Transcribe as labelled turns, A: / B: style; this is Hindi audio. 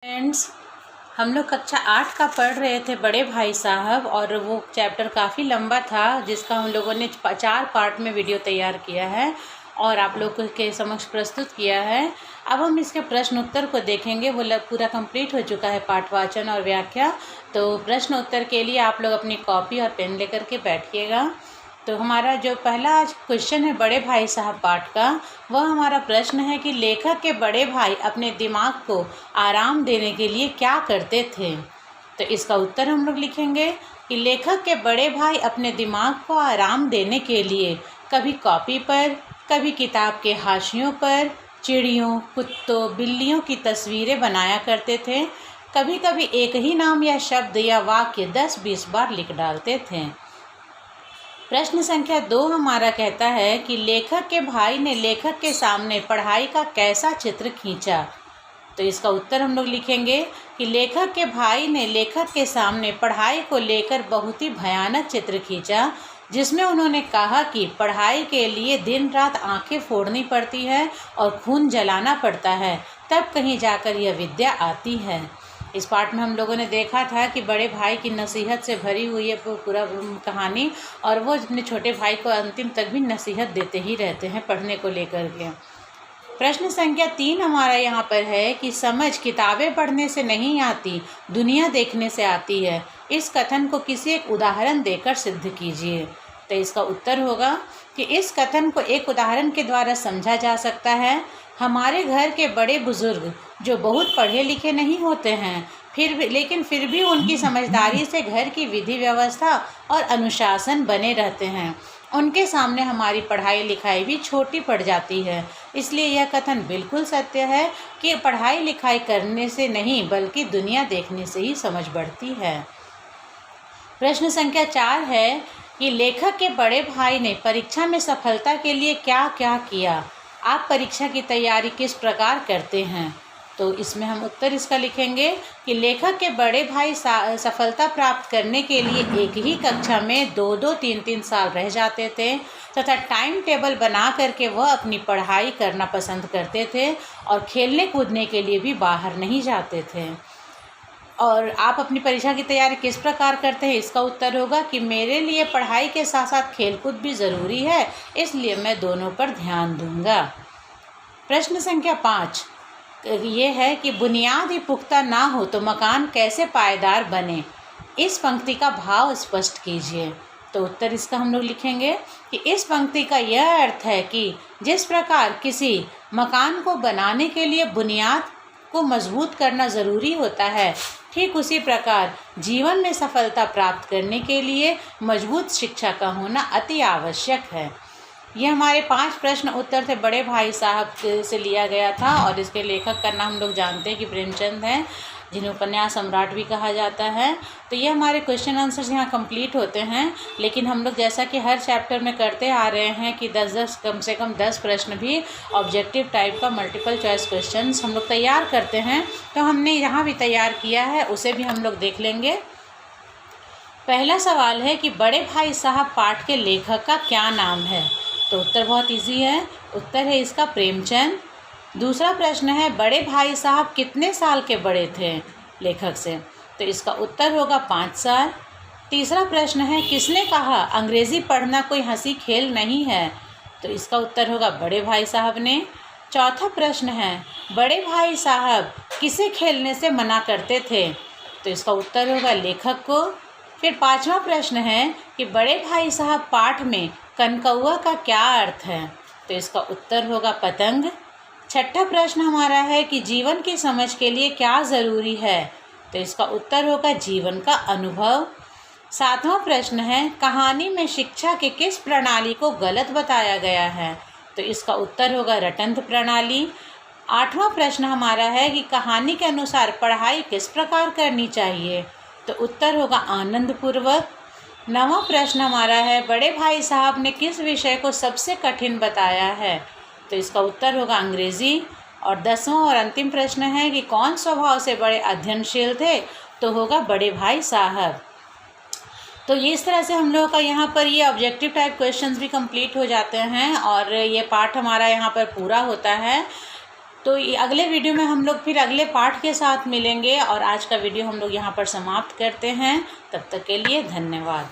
A: फ्रेंड्स, हम लोग कक्षा 8 का पढ़ रहे थे बड़े भाई साहब, और वो चैप्टर काफ़ी लंबा था जिसका हम लोगों ने 4 पार्ट में वीडियो तैयार किया है और आप लोगों के समक्ष प्रस्तुत किया है। अब हम इसके प्रश्न उत्तर को देखेंगे। वो पूरा कंप्लीट हो चुका है पाठवाचन और व्याख्या। तो प्रश्न उत्तर के लिए आप लोग अपनी कॉपी और पेन लेकर के बैठिएगा। तो हमारा जो पहला आज क्वेश्चन है बड़े भाई साहब पाठ का, वह हमारा प्रश्न है कि लेखक के बड़े भाई अपने दिमाग को आराम देने के लिए क्या करते थे। तो इसका उत्तर हम लोग लिखेंगे कि लेखक के बड़े भाई अपने दिमाग को आराम देने के लिए कभी कॉपी पर, कभी किताब के हाशियों पर चिड़ियों, कुत्तों, बिल्लियों की तस्वीरें बनाया करते थे। कभी कभी एक ही नाम या शब्द या वाक्य 10-20 बार लिख डालते थे। प्रश्न संख्या 2 हमारा कहता है कि लेखक के भाई ने लेखक के सामने पढ़ाई का कैसा चित्र खींचा। तो इसका उत्तर हम लोग लिखेंगे कि लेखक के भाई ने लेखक के सामने पढ़ाई को लेकर बहुत ही भयानक चित्र खींचा, जिसमें उन्होंने कहा कि पढ़ाई के लिए दिन रात आंखें फोड़नी पड़ती है और खून जलाना पड़ता है, तब कहीं जाकर यह विद्या आती है। इस पाठ में हम लोगों ने देखा था कि बड़े भाई की नसीहत से भरी हुई है पूरा कहानी, और वो अपने छोटे भाई को अंतिम तक भी नसीहत देते ही रहते हैं पढ़ने को लेकर के। प्रश्न संख्या 3 हमारा यहाँ पर है कि समझ किताबें पढ़ने से नहीं आती, दुनिया देखने से आती है। इस कथन को किसी एक उदाहरण देकर सिद्ध कीजिए। तो इसका उत्तर होगा कि इस कथन को एक उदाहरण के द्वारा समझा जा सकता है। हमारे घर के बड़े बुजुर्ग जो बहुत पढ़े लिखे नहीं होते हैं, फिर भी उनकी समझदारी से घर की विधि व्यवस्था और अनुशासन बने रहते हैं। उनके सामने हमारी पढ़ाई लिखाई भी छोटी पड़ जाती है। इसलिए यह कथन बिल्कुल सत्य है कि पढ़ाई लिखाई करने से नहीं बल्कि दुनिया देखने से ही समझ बढ़ती है। प्रश्न संख्या 4 है कि लेखक के बड़े भाई ने परीक्षा में सफलता के लिए क्या क्या किया। आप परीक्षा की तैयारी किस प्रकार करते हैं। तो इसमें हम उत्तर इसका लिखेंगे कि लेखक के बड़े भाई सफलता प्राप्त करने के लिए एक ही कक्षा में 2-2, 3-3 साल रह जाते थे तथा टाइम टेबल बना करके वह अपनी पढ़ाई करना पसंद करते थे और खेलने कूदने के लिए भी बाहर नहीं जाते थे। और आप अपनी परीक्षा की तैयारी किस प्रकार करते हैं, इसका उत्तर होगा कि मेरे लिए पढ़ाई के साथ साथ खेलकूद भी ज़रूरी है, इसलिए मैं दोनों पर ध्यान दूंगा। प्रश्न संख्या 5 ये है कि बुनियाद ही पुख्ता ना हो तो मकान कैसे पायदार बने। इस पंक्ति का भाव स्पष्ट कीजिए। तो उत्तर इसका हम लोग लिखेंगे कि इस पंक्ति का यह अर्थ है कि जिस प्रकार किसी मकान को बनाने के लिए बुनियाद को मजबूत करना ज़रूरी होता है, ठीक उसी प्रकार जीवन में सफलता प्राप्त करने के लिए मजबूत शिक्षा का होना अति आवश्यक है। ये हमारे 5 प्रश्न उत्तर थे बड़े भाई साहब से लिया गया था, और इसके लेखक का नाम हम लोग जानते हैं कि प्रेमचंद हैं, जिन्हें उपन्यास सम्राट भी कहा जाता है। तो ये हमारे क्वेश्चन आंसर्स यहाँ कंप्लीट होते हैं। लेकिन हम लोग जैसा कि हर चैप्टर में करते आ रहे हैं कि 10-10 कम से कम 10 प्रश्न भी ऑब्जेक्टिव टाइप का मल्टीपल चॉइस क्वेश्चंस हम लोग तैयार करते हैं। तो हमने यहाँ भी तैयार किया है, उसे भी हम लोग देख लेंगे। पहला सवाल है कि बड़े भाई साहब पाठ के लेखक का क्या नाम है। तो उत्तर बहुत ईजी है, उत्तर है इसका प्रेमचंद। दूसरा प्रश्न है बड़े भाई साहब कितने साल के बड़े थे लेखक से। तो इसका उत्तर होगा 5 साल। तीसरा प्रश्न है किसने कहा अंग्रेज़ी पढ़ना कोई हंसी खेल नहीं है। तो इसका उत्तर होगा बड़े भाई साहब ने। चौथा प्रश्न है बड़े भाई साहब किसे खेलने से मना करते थे। तो इसका उत्तर होगा लेखक को। फिर 5वां प्रश्न है कि बड़े भाई साहब पाठ में कनकौआ का क्या अर्थ है। तो इसका उत्तर होगा पतंग। छठा प्रश्न हमारा है कि जीवन की समझ के लिए क्या ज़रूरी है। तो इसका उत्तर होगा जीवन का अनुभव। 7वां प्रश्न है कहानी में शिक्षा के किस प्रणाली को गलत बताया गया है। तो इसका उत्तर होगा रटंत प्रणाली। 8वां प्रश्न हमारा है कि कहानी के अनुसार पढ़ाई किस प्रकार करनी चाहिए। तो उत्तर होगा आनंदपूर्वक। 9वां प्रश्न हमारा है बड़े भाई साहब ने किस विषय को सबसे कठिन बताया है। तो इसका उत्तर होगा अंग्रेज़ी। और 10वां और अंतिम प्रश्न है कि कौन स्वभाव से बड़े अध्ययनशील थे। तो होगा बड़े भाई साहब। तो ये इस तरह से हम लोगों का यहाँ पर ये ऑब्जेक्टिव टाइप क्वेश्चंस भी कंप्लीट हो जाते हैं और ये पार्ट हमारा यहाँ पर पूरा होता है। तो अगले वीडियो में हम लोग फिर अगले पार्ट के साथ मिलेंगे और आज का वीडियो हम लोग यहाँ पर समाप्त करते हैं। तब तक के लिए धन्यवाद।